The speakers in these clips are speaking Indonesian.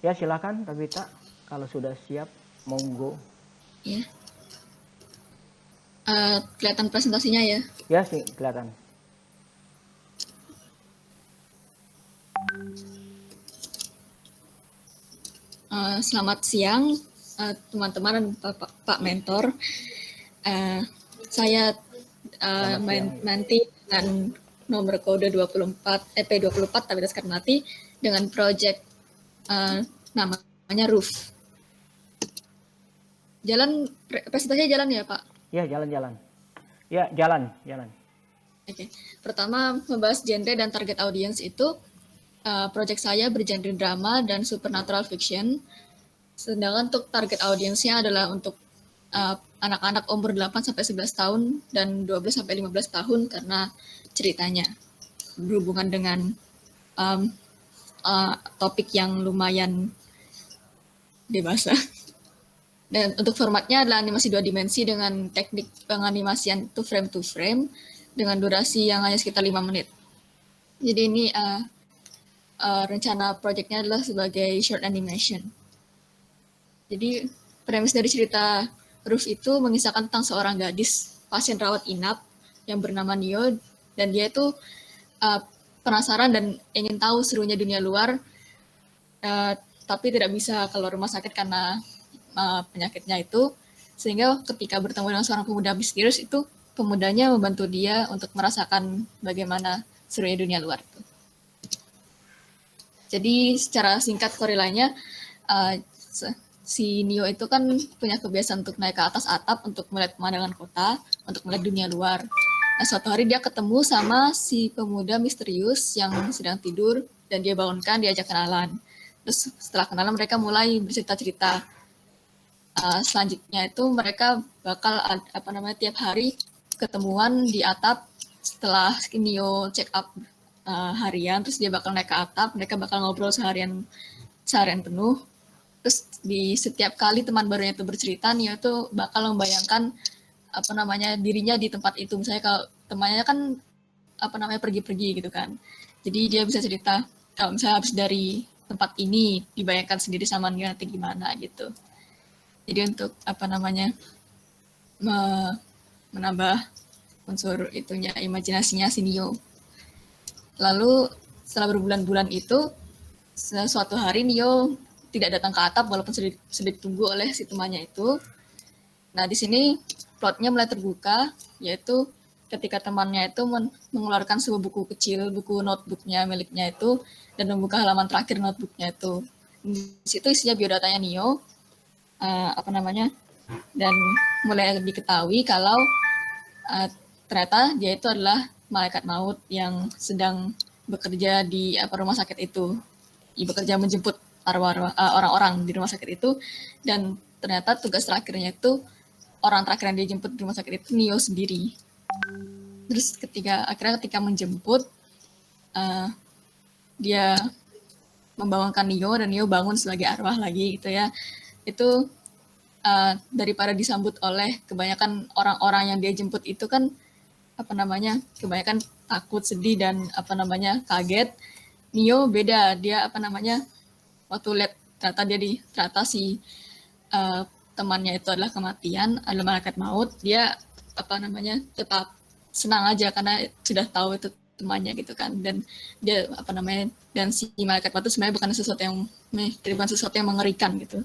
Ya silakan Tabita, kalau sudah siap, monggo. Ya. Kelihatan presentasinya ya. Ya sih, kelihatan. Selamat siang teman-teman dan Pak Mentor. Saya Selamat siang. nanti dengan nomor kode 24 EP24 Tabita Skarnati dengan project namanya Roof. Presentasinya jalan ya Pak? Ya, jalan-jalan. Ya, jalan. Oke. Pertama, membahas genre dan target audience itu, project saya bergenre drama dan supernatural fiction. Sedangkan untuk target audiensnya adalah untuk anak-anak umur 8 sampai 11 tahun dan 12 sampai 15 tahun karena ceritanya berhubungan dengan topik yang lumayan dewasa. Dan untuk formatnya adalah animasi 2 dimensi dengan teknik penganimasian itu frame to frame dengan durasi yang hanya sekitar 5 menit. Jadi ini rencana proyeknya adalah sebagai short animation. Jadi premis dari cerita Roof itu mengisahkan tentang seorang gadis pasien rawat inap yang bernama Nio, dan dia itu penasaran dan ingin tahu serunya dunia luar, tapi tidak bisa keluar rumah sakit karena penyakitnya itu, sehingga ketika bertemu dengan seorang pemuda misterius itu, pemudanya membantu dia untuk merasakan bagaimana serunya dunia luar. Jadi secara singkat korelanya, si Neo itu kan punya kebiasaan untuk naik ke atas atap untuk melihat pemandangan kota, untuk melihat dunia luar. Nah, suatu hari dia ketemu sama si pemuda misterius yang sedang tidur, dan dia bangunkan, diajak kenalan. Terus setelah kenalan mereka mulai bercerita-cerita. Selanjutnya itu mereka bakal tiap hari ketemuan di atap setelah Neo check up harian, terus dia bakal naik ke atap, mereka bakal ngobrol seharian penuh. Terus di setiap kali teman barunya itu bercerita, Neo itu bakal membayangkan dirinya di tempat itu. Misalnya kalau temannya kan pergi-pergi gitu kan, jadi dia bisa cerita kalau misalnya habis dari tempat ini dibayangkan sendiri sama Neo nanti gimana gitu. Jadi untuk menambah unsur itunya, imajinasinya si Neo. Lalu setelah berbulan-bulan itu, suatu hari Neo tidak datang ke atap walaupun sudah ditunggu oleh si temannya itu. Nah, di sini plotnya mulai terbuka, yaitu ketika temannya itu mengeluarkan sebuah buku kecil, buku notebooknya miliknya itu, dan membuka halaman terakhir notebooknya itu. Di situ isinya biodatanya Neo, dan mulai diketahui kalau ternyata dia itu adalah malaikat maut yang sedang bekerja di rumah sakit itu. Dia bekerja menjemput orang-orang di rumah sakit itu, dan ternyata tugas terakhirnya itu, orang terakhir yang dia jemput di rumah sakit itu Neo sendiri. Terus ketika menjemput, dia membangunkan Neo, dan Neo bangun sebagai arwah lagi gitu ya. Itu daripada disambut oleh kebanyakan orang-orang yang dia jemput itu kan kebanyakan takut, sedih, dan kaget. Neo beda, dia waktu lihat ternyata si temannya itu adalah kematian, adalah malaikat maut, dia tetap senang aja karena sudah tahu itu temannya gitu kan. Dan dia dan si malaikat maut itu sebenarnya bukan sesuatu yang mengerikan gitu.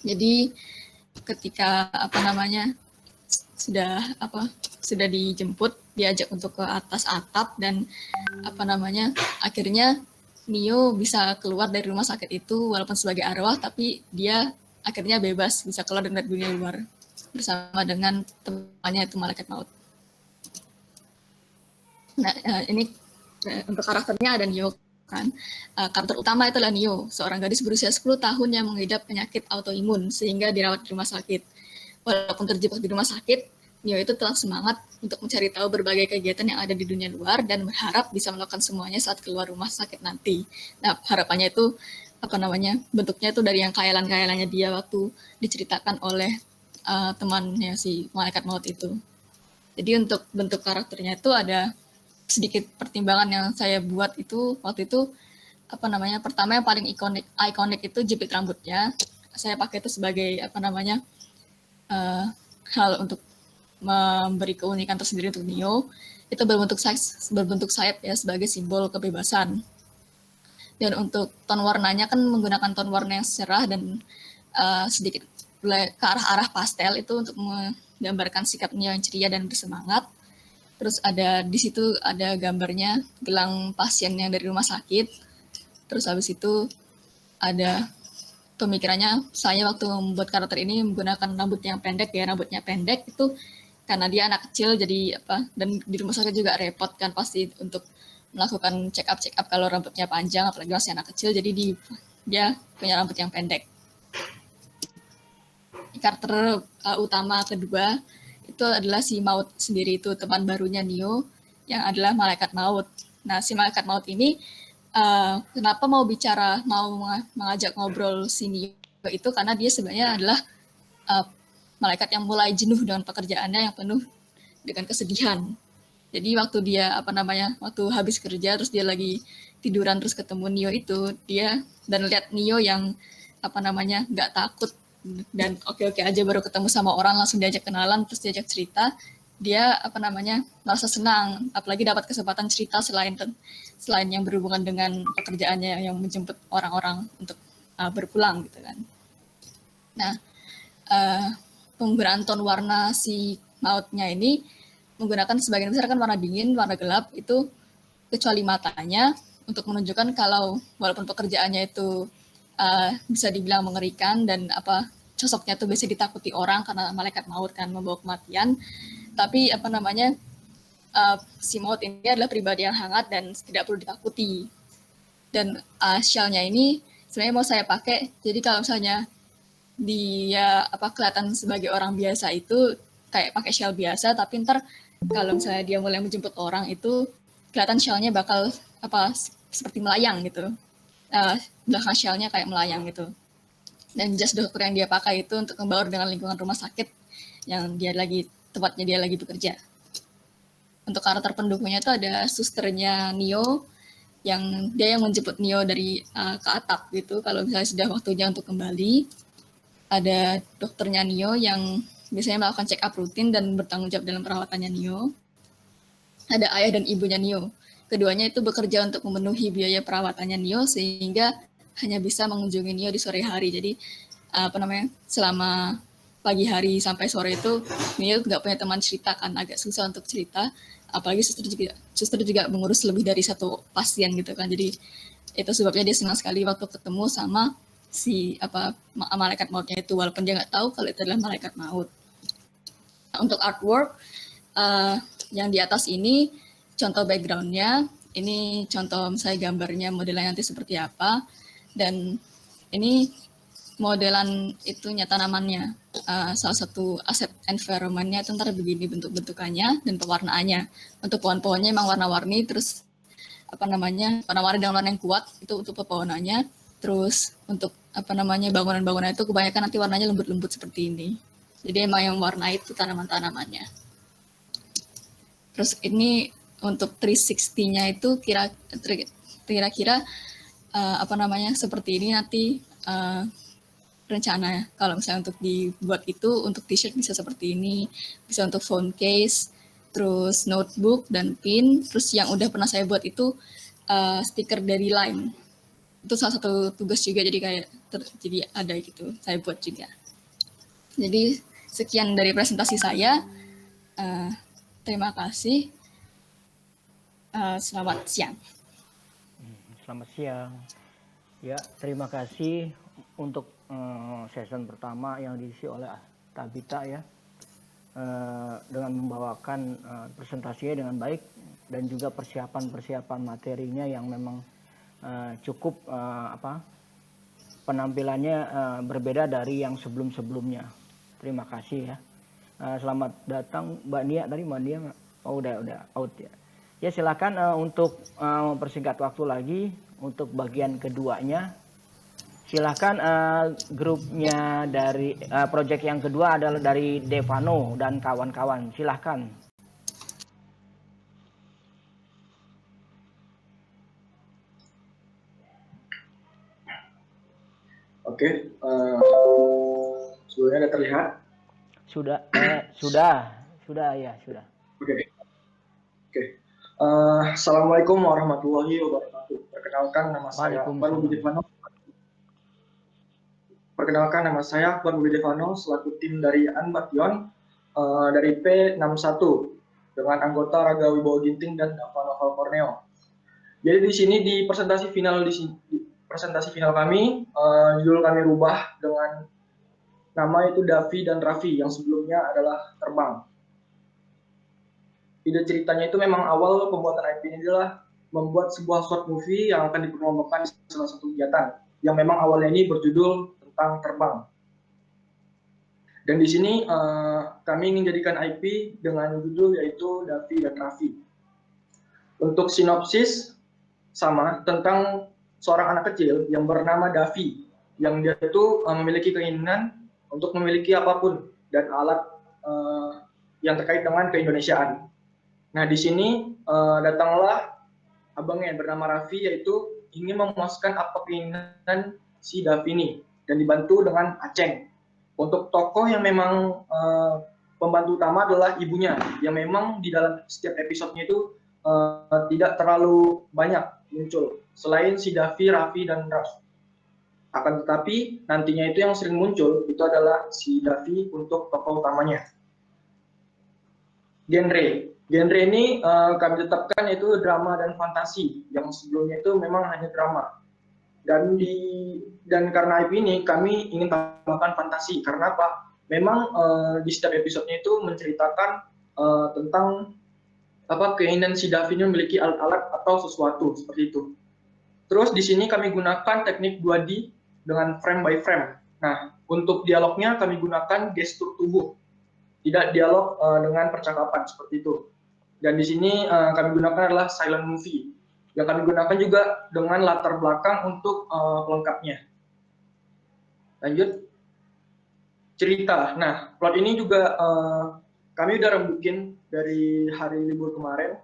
Jadi ketika sudah dijemput, diajak untuk ke atas atap, dan akhirnya Neo bisa keluar dari rumah sakit itu walaupun sebagai arwah, tapi dia akhirnya bebas, bisa keluar dari dunia luar bersama dengan temannya itu malaikat maut. Nah, ini untuk karakternya ada Neo kan. Karakter utama itu adalah Neo, seorang gadis berusia 10 tahun yang mengidap penyakit autoimun sehingga dirawat di rumah sakit. Walaupun terjebak di rumah sakit, Neo itu tetap semangat untuk mencari tahu berbagai kegiatan yang ada di dunia luar dan berharap bisa melakukan semuanya saat keluar rumah sakit nanti. Nah, harapannya itu bentuknya itu dari yang khayalan-khayalannya dia waktu diceritakan oleh temannya si malaikat maut itu. Jadi untuk bentuk karakternya itu ada sedikit pertimbangan yang saya buat itu waktu itu, apa namanya, pertama yang paling ikonik itu jepit rambutnya. Saya pakai itu sebagai apa namanya, hal untuk memberi keunikan tersendiri untuk Neo. Itu berbentuk sayap ya, sebagai simbol kebebasan. Dan untuk ton warnanya kan menggunakan ton warna yang cerah dan sedikit ke arah pastel, itu untuk menggambarkan sikap Neo yang ceria dan bersemangat. Terus di situ ada gambarnya gelang pasien yang dari rumah sakit. Terus habis itu ada pemikirannya, saya waktu membuat karakter ini menggunakan rambutnya pendek itu karena dia anak kecil, jadi apa, dan di rumah sakit juga repot kan pasti untuk melakukan check up kalau rambutnya panjang, apalagi masih anak kecil, jadi dia punya rambut yang pendek. Karakter utama kedua itu adalah si Maut sendiri, itu teman barunya Neo yang adalah malaikat maut. Nah, si malaikat maut ini kenapa mau mengajak ngobrol si Neo itu karena dia sebenarnya adalah malaikat yang mulai jenuh dengan pekerjaannya yang penuh dengan kesedihan. Jadi waktu habis kerja terus dia lagi tiduran terus ketemu Neo itu, dia dan lihat Neo yang nggak takut dan oke-oke aja baru ketemu sama orang langsung diajak kenalan terus diajak cerita, dia merasa senang, apalagi dapat kesempatan cerita selain yang berhubungan dengan pekerjaannya yang menjemput orang-orang untuk berpulang gitu kan. Nah, penggunaan ton warna si mautnya ini menggunakan sebagian besar kan warna dingin, warna gelap itu, kecuali matanya, untuk menunjukkan kalau walaupun pekerjaannya itu bisa dibilang mengerikan dan sosoknya tuh biasa ditakuti orang karena malaikat maut kan membawa kematian, tapi si maut ini adalah pribadi yang hangat dan tidak perlu ditakuti. Dan shell-nya ini sebenarnya mau saya pakai, jadi kalau misalnya dia kelihatan sebagai orang biasa itu kayak pakai shell biasa, tapi ntar kalau misalnya dia mulai menjemput orang itu kelihatan shell-nya bakal seperti melayang gitu, belakang shell-nya kayak melayang gitu. Dan jas dokter yang dia pakai itu untuk membaur dengan lingkungan rumah sakit yang tempatnya dia lagi bekerja. Untuk karakter pendukungnya itu ada susternya Neo yang menjemput Neo dari ke atap gitu kalau misalnya sudah waktunya untuk kembali. Ada dokternya Neo yang biasanya melakukan check up rutin dan bertanggung jawab dalam perawatannya Neo. Ada ayah dan ibunya Neo. Keduanya itu bekerja untuk memenuhi biaya perawatannya Neo sehingga hanya bisa mengunjungi Neo di sore hari. Jadi selama pagi hari sampai sore itu Neo nggak punya teman cerita kan, agak susah untuk cerita. Apalagi suster juga mengurus lebih dari satu pasien gitu kan. Jadi itu sebabnya dia senang sekali waktu ketemu sama si malaikat mautnya itu, walaupun dia nggak tahu kalau itu adalah malaikat maut. Nah, untuk artwork yang di atas ini contoh backgroundnya, ini contoh misalnya gambarnya modelnya nanti seperti apa, dan ini modelan itunya tanamannya, salah satu aset environment-nya itu ntar begini bentuk-bentukannya dan pewarnaannya. Untuk pohon-pohonnya emang warna-warni, terus warna-warni dengan warna yang kuat itu untuk pepohonannya. Terus untuk bangunan-bangunan itu kebanyakan nanti warnanya lembut-lembut seperti ini. Jadi emang yang warna itu tanaman-tanamannya. Terus ini untuk 360-nya itu kira-kira seperti ini nanti rencana. Kalau misalnya untuk dibuat itu untuk t-shirt bisa seperti ini, bisa untuk phone case, terus notebook dan pin. Terus yang udah pernah saya buat itu stiker dari Line. Itu salah satu tugas juga, jadi jadi ada gitu, saya buat juga. Jadi sekian dari presentasi saya. Terima kasih. Selamat siang. Selamat siang. Ya, terima kasih untuk season pertama yang diisi oleh Tabita ya, dengan membawakan presentasinya dengan baik dan juga persiapan materinya yang memang cukup penampilannya berbeda dari yang sebelumnya. Terima kasih ya. Selamat datang Mbak Nia. Tadi Mbak Nia udah out ya. Ya silakan untuk mempersingkat waktu lagi untuk bagian keduanya. Silakan grupnya dari project yang kedua adalah dari Devano dan kawan-kawan. Silakan. Oke, sebelumnya ada terlihat. Sudah, sudah ya, sudah. Oke, oke. Assalamualaikum warahmatullahi wabarakatuh. Perkenalkan nama saya Akbar Budi Waalaikumsalam. Devano. Akbar Budi Devano selaku tim dari Anbation dari P61 dengan anggota Raga Wibowo Ginting dan Dava Noval Corneo. Jadi di sini di presentasi final kami, judul kami rubah dengan nama itu Davi dan Raffi yang sebelumnya adalah Terbang. Ide ceritanya itu memang awal pembuatan IP ini adalah membuat sebuah short movie yang akan dipromosikan di salah satu kegiatan yang memang awalnya ini berjudul tentang terbang. Dan di sini kami ingin jadikan IP dengan judul yaitu Davi dan Raffi. Untuk sinopsis sama tentang seorang anak kecil yang bernama Davi yang dia itu memiliki keinginan untuk memiliki apapun dan alat yang terkait dengan keindonesiaan. Nah, di sini datanglah abangnya yang bernama Raffi, yaitu ingin memuaskan apa keinginan si Davi ini, dan dibantu dengan Aceng. Untuk tokoh yang memang pembantu utama adalah ibunya, yang memang di dalam setiap episodenya itu tidak terlalu banyak muncul, selain si Davi, Raffi, dan Raf. Akan tetapi, nantinya itu yang sering muncul, itu adalah si Davi untuk tokoh utamanya. Genre ini kami tetapkan yaitu drama dan fantasi, yang sebelumnya itu memang hanya drama. Dan karena IP ini kami ingin tambahkan fantasi, karena apa? Memang di setiap episodenya itu menceritakan tentang keinginan si Davi memiliki alat-alat atau sesuatu seperti itu. Terus di sini kami gunakan teknik 2D dengan frame by frame. Nah, untuk dialognya kami gunakan gestur tubuh, tidak dialog dengan percakapan seperti itu. Dan di sini kami gunakan adalah silent movie. Yang kami gunakan juga dengan latar belakang untuk pelengkapnya. Lanjut. Cerita. Nah, plot ini juga kami udah rembukin dari hari libur kemarin.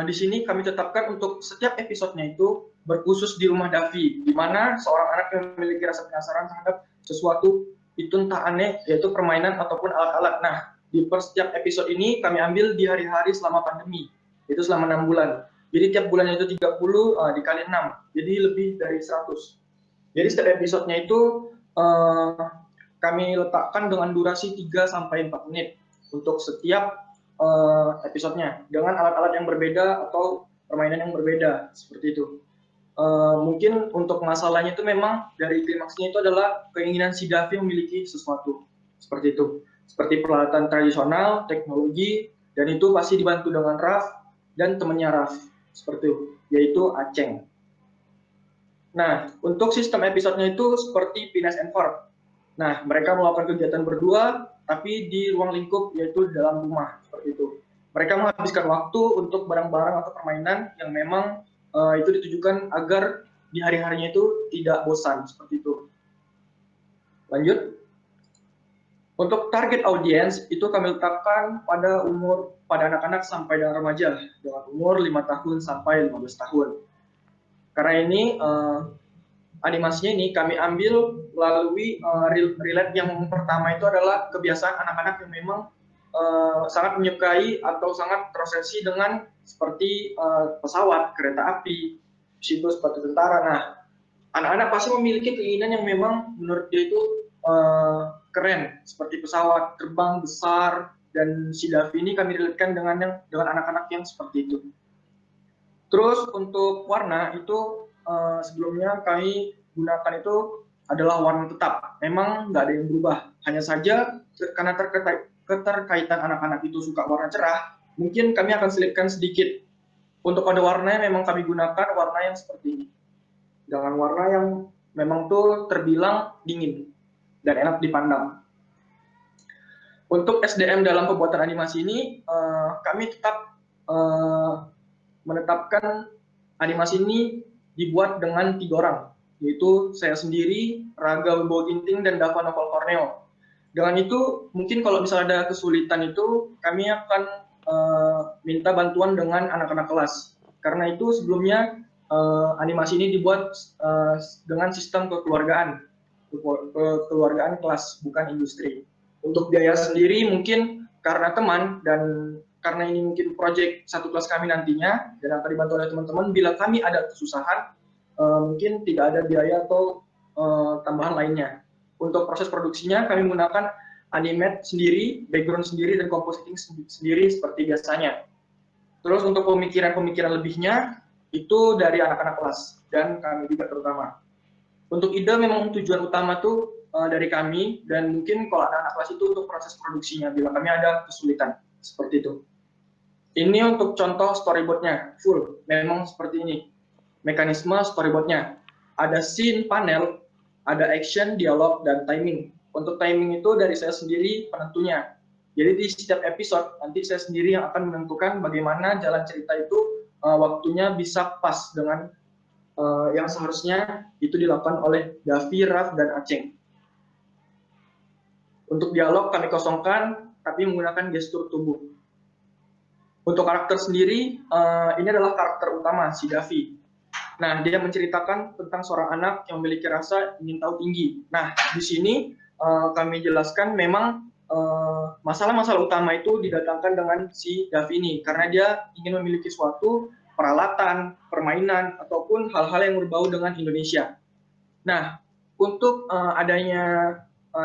Di sini kami tetapkan untuk setiap episodenya itu berkhusus di rumah Davi, di mana seorang anak yang memiliki rasa penasaran terhadap sesuatu itu entah aneh, yaitu permainan ataupun alat-alat. Nah, di setiap episode ini kami ambil di hari-hari selama pandemi, itu selama 6 bulan. Jadi tiap bulannya itu 30 dikali 6, jadi lebih dari 100. Jadi setiap episodenya itu kami letakkan dengan durasi 3-4 menit untuk setiap episodenya, dengan alat-alat yang berbeda atau permainan yang berbeda, seperti itu. Mungkin untuk masalahnya itu memang dari klimaksnya itu adalah keinginan si Davi memiliki sesuatu, seperti itu. Seperti peralatan tradisional, teknologi, dan itu pasti dibantu dengan Raf dan temannya Raf, seperti itu, yaitu Aceng. Nah, untuk sistem episodenya itu seperti Phineas and Ferb. Nah, mereka melakukan kegiatan berdua, tapi di ruang lingkup, yaitu dalam rumah, seperti itu. Mereka menghabiskan waktu untuk barang-barang atau permainan yang memang itu ditujukan agar di hari-harinya itu tidak bosan, seperti itu. Lanjut. Untuk target audiens itu kami letakkan pada anak-anak sampai dengan remaja dengan umur 5 tahun sampai 15 tahun. Karena ini animasinya ini kami ambil melalui relate yang pertama itu adalah kebiasaan anak-anak yang memang sangat menyukai atau sangat terobsesi dengan seperti pesawat, kereta api, situ seperti tentara. Nah, anak-anak pasti memiliki keinginan yang memang menurut dia itu keren, seperti pesawat terbang besar, dan si Davi ini kami relatekan dengan anak-anak yang seperti itu. Terus untuk warna itu sebelumnya kami gunakan itu adalah warna tetap, memang nggak ada yang berubah. Hanya saja karena keterkaitan anak-anak itu suka warna cerah, mungkin kami akan selipkan sedikit. Untuk kode warnanya memang kami gunakan warna yang seperti ini, dengan warna yang memang tuh terbilang dingin dan enak dipandang. Untuk SDM dalam pembuatan animasi ini, kami tetap menetapkan animasi ini dibuat dengan 3 orang, yaitu saya sendiri, Raga Wibowo Ginting, dan Dava Noval Corneo. Dengan itu, mungkin kalau misalnya ada kesulitan itu, kami akan minta bantuan dengan anak-anak kelas. Karena itu sebelumnya animasi ini dibuat dengan sistem kekeluargaan. kekeluargaan kelas, bukan industri. Untuk biaya sendiri mungkin karena teman dan karena ini mungkin proyek satu kelas kami nantinya dan akan dibantu oleh teman-teman, bila kami ada kesusahan mungkin tidak ada biaya atau tambahan lainnya. Untuk proses produksinya kami menggunakan animate sendiri, background sendiri, dan compositing sendiri seperti biasanya. Terus untuk pemikiran-pemikiran lebihnya itu dari anak-anak kelas dan kami juga terutama. Untuk ide memang tujuan utama tuh dari kami, dan mungkin kalau anak-anak kelas itu untuk proses produksinya bila kami ada kesulitan seperti itu. Ini untuk contoh storyboardnya full, memang seperti ini mekanisme storyboardnya. Ada scene, panel, ada action, dialog, dan timing. Untuk timing itu dari saya sendiri penentunya. Jadi di setiap episode nanti saya sendiri yang akan menentukan bagaimana jalan cerita itu waktunya bisa pas dengan yang seharusnya itu dilakukan oleh Davi, Raf, dan Aceng. Untuk dialog kami kosongkan, tapi menggunakan gestur tubuh. Untuk karakter sendiri, ini adalah karakter utama, si Davi. Nah, dia menceritakan tentang seorang anak yang memiliki rasa ingin tahu tinggi. Nah, di sini kami jelaskan memang masalah-masalah utama itu didatangkan dengan si Davi ini, karena dia ingin memiliki suatu peralatan, permainan, ataupun hal-hal yang berbau dengan Indonesia. Nah, untuk adanya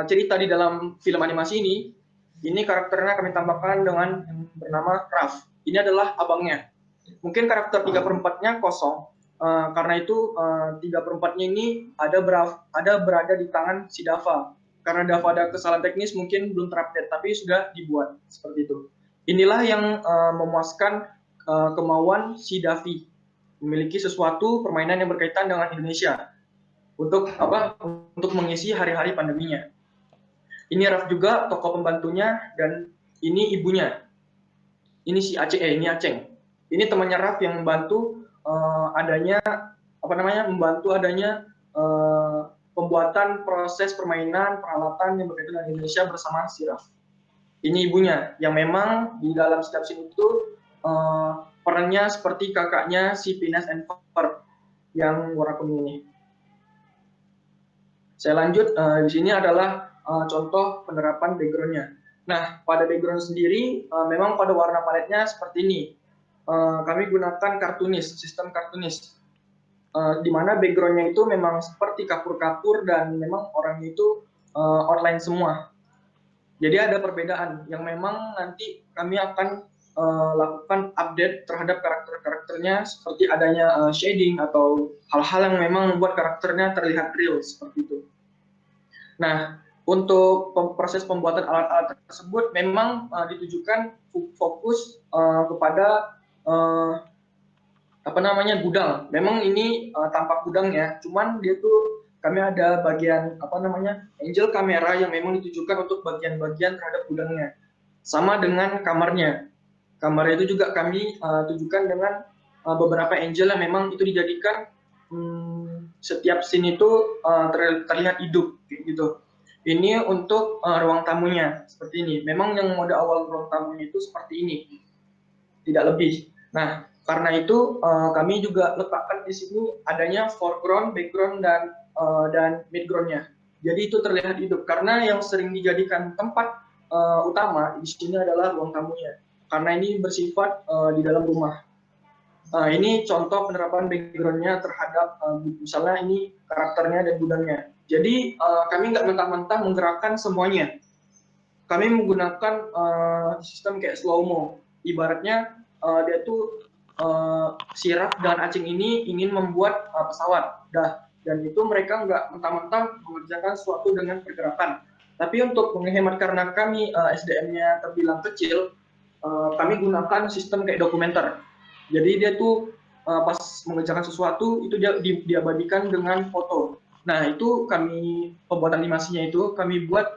cerita di dalam film animasi ini karakternya kami tambahkan dengan yang bernama Raf. Ini adalah abangnya. Mungkin karakter 3/4-nya kosong, karena itu 3/4-nya ini ada berada di tangan si Dava. Karena Dava ada kesalahan teknis mungkin belum terupdate, tapi sudah dibuat seperti itu. Inilah yang memuaskan kemauan si Davi memiliki sesuatu permainan yang berkaitan dengan Indonesia untuk mengisi hari-hari pandeminya. Ini Raf juga tokoh pembantunya, dan ini ibunya. Ini si ini Aceng. Ini temannya Raf yang membantu membantu adanya pembuatan proses permainan peralatan yang berkaitan dengan Indonesia bersama si Raf. Ini ibunya yang memang di dalam setiap scene itu perannya seperti kakaknya si Phineas and Ferb yang warna kuning ini. Saya lanjut, di sini adalah contoh penerapan background-nya. Nah, pada background sendiri memang pada warna paletnya seperti ini. Kami gunakan kartunis, sistem kartunis, di mana background-nya itu memang seperti kapur-kapur dan memang orangnya itu outline semua. Jadi ada perbedaan yang memang nanti kami akan lakukan update terhadap karakter-karakternya, seperti adanya shading atau hal-hal yang memang membuat karakternya terlihat real seperti itu. Nah, untuk proses pembuatan alat-alat tersebut memang ditujukan fokus kepada gudang. Memang ini tampak gudangnya, cuman dia tuh kami ada bagian angel kamera yang memang ditujukan untuk bagian-bagian terhadap gudangnya. Sama dengan kamarnya. Kamarnya itu juga kami tujukan dengan beberapa angel yang memang itu dijadikan setiap scene itu terlihat hidup gitu. Ini untuk ruang tamunya seperti ini. Memang yang mode awal ruang tamunya itu seperti ini, tidak lebih. Nah, karena itu kami juga letakkan di sini adanya foreground, background, dan midground-nya. Jadi itu terlihat hidup karena yang sering dijadikan tempat utama di sini adalah ruang tamunya. Karena ini bersifat di dalam rumah. Ini contoh penerapan background-nya terhadap misalnya ini karakternya dan gudangnya. Jadi kami nggak mentah-mentah menggerakkan semuanya. Kami menggunakan sistem kayak slow-mo. Ibaratnya dia tuh si Raf dan Aceng ini ingin membuat pesawat. Dan itu mereka nggak mentah-mentah mengerjakan sesuatu dengan pergerakan. Tapi untuk menghemat karena kami SDM-nya terbilang kecil, kami gunakan sistem kayak dokumenter. Jadi dia tuh pas mengerjakan sesuatu itu dia diabadikan dengan foto. Nah itu pembuatan animasinya itu kami buat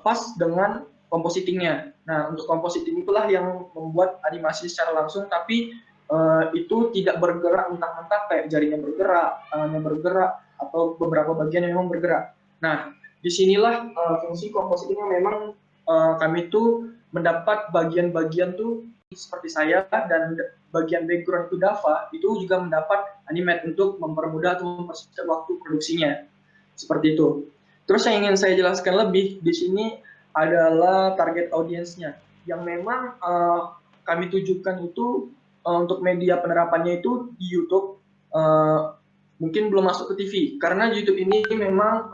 pas dengan compositingnya. Nah untuk compositing itulah yang membuat animasi secara langsung, tapi itu tidak bergerak mentah-mentah kayak jarinya bergerak, tangannya bergerak, atau beberapa bagian yang memang bergerak. Nah disinilah fungsi compositingnya memang kami tuh mendapat bagian-bagian tuh seperti saya, dan bagian background itu Dava itu juga mendapat animate untuk mempermudah atau mempersingkat waktu produksinya. Seperti itu. Terus yang ingin saya jelaskan lebih di sini adalah target audiensnya yang memang kami tujukan itu untuk media penerapannya itu di YouTube, mungkin belum masuk ke TV karena YouTube ini memang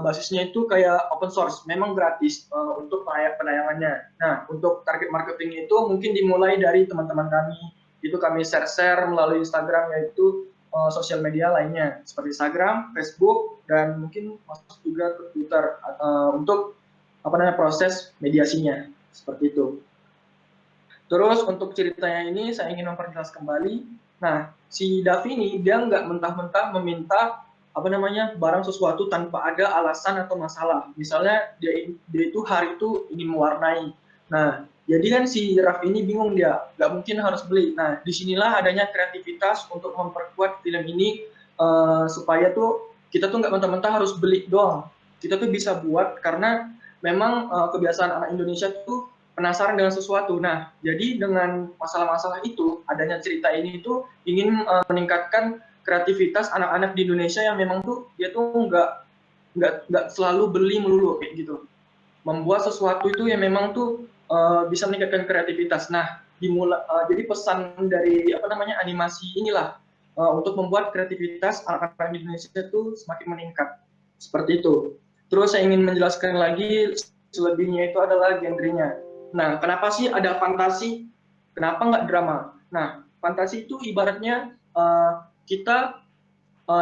basisnya itu kayak open source, memang gratis untuk penayangannya. Nah, untuk target marketing itu mungkin dimulai dari teman-teman kami, itu kami share melalui Instagram, yaitu sosial media lainnya seperti Instagram, Facebook, dan mungkin masuk juga ke Twitter untuk proses mediasinya seperti itu. Terus untuk ceritanya ini saya ingin memperjelas kembali. Nah, si Davi ini dia nggak mentah-mentah meminta barang sesuatu tanpa ada alasan atau masalah. Misalnya dia itu hari itu ingin mewarnai. Nah, jadi kan si Raffi ini bingung, dia nggak mungkin harus beli. Nah, disinilah adanya kreativitas untuk memperkuat film ini supaya tuh kita tuh nggak mentah-mentah harus beli doang. Kita tuh bisa buat karena memang kebiasaan anak Indonesia tuh penasaran dengan sesuatu. Nah, jadi dengan masalah-masalah itu, adanya cerita ini itu ingin meningkatkan kreativitas anak-anak di Indonesia yang memang tuh dia tuh nggak selalu beli melulu kayak gitu. Membuat sesuatu itu yang memang tuh bisa meningkatkan kreativitas. Nah, jadi pesan dari animasi inilah untuk membuat kreativitas anak-anak di Indonesia itu semakin meningkat. Seperti itu. Terus saya ingin menjelaskan lagi selebihnya itu adalah genrenya. Nah, kenapa sih ada fantasi? Kenapa nggak drama? Nah, fantasi itu ibaratnya kita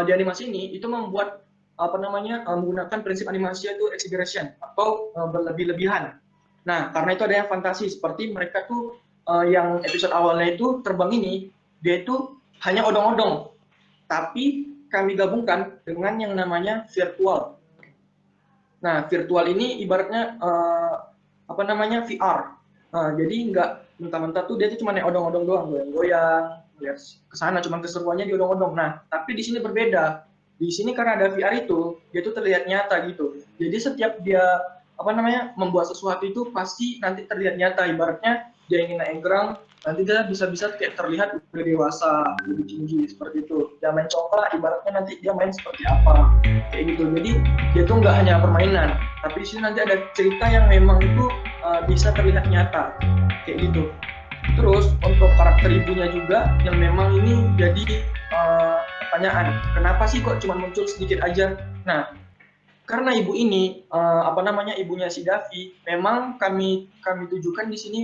di animasi ini itu membuat menggunakan prinsip animasi itu exaggeration atau berlebih-lebihan. Nah, karena itu ada yang fantasi seperti mereka tuh yang episode awalnya itu terbang ini, dia itu hanya odong-odong, tapi kami gabungkan dengan yang namanya virtual. Nah, virtual ini ibaratnya VR. Nah, jadi nggak mentah-mentah tuh dia tuh cuma naik odong-odong doang, goyang-goyang, lihat ke sana cuma keseruannya di odong-odong. Nah, tapi di sini berbeda. Di sini karena ada VR itu, dia tuh terlihat nyata gitu. Jadi setiap dia membuat sesuatu itu pasti nanti terlihat nyata. Ibaratnya dia ingin naik gerang, nanti dia bisa-bisa kayak terlihat udah dewasa, lebih tinggi seperti itu. Dia main coklat, ibaratnya nanti dia main seperti apa, kayak gitu. Jadi dia tuh nggak hanya permainan, tapi di sini nanti ada cerita yang memang itu bisa terlihat nyata, kayak gitu. Terus untuk karakter ibunya juga yang memang ini jadi pertanyaan, kenapa sih kok cuma muncul sedikit aja? Nah, karena ibu ini ibunya si Davi, memang kami tujukan di sini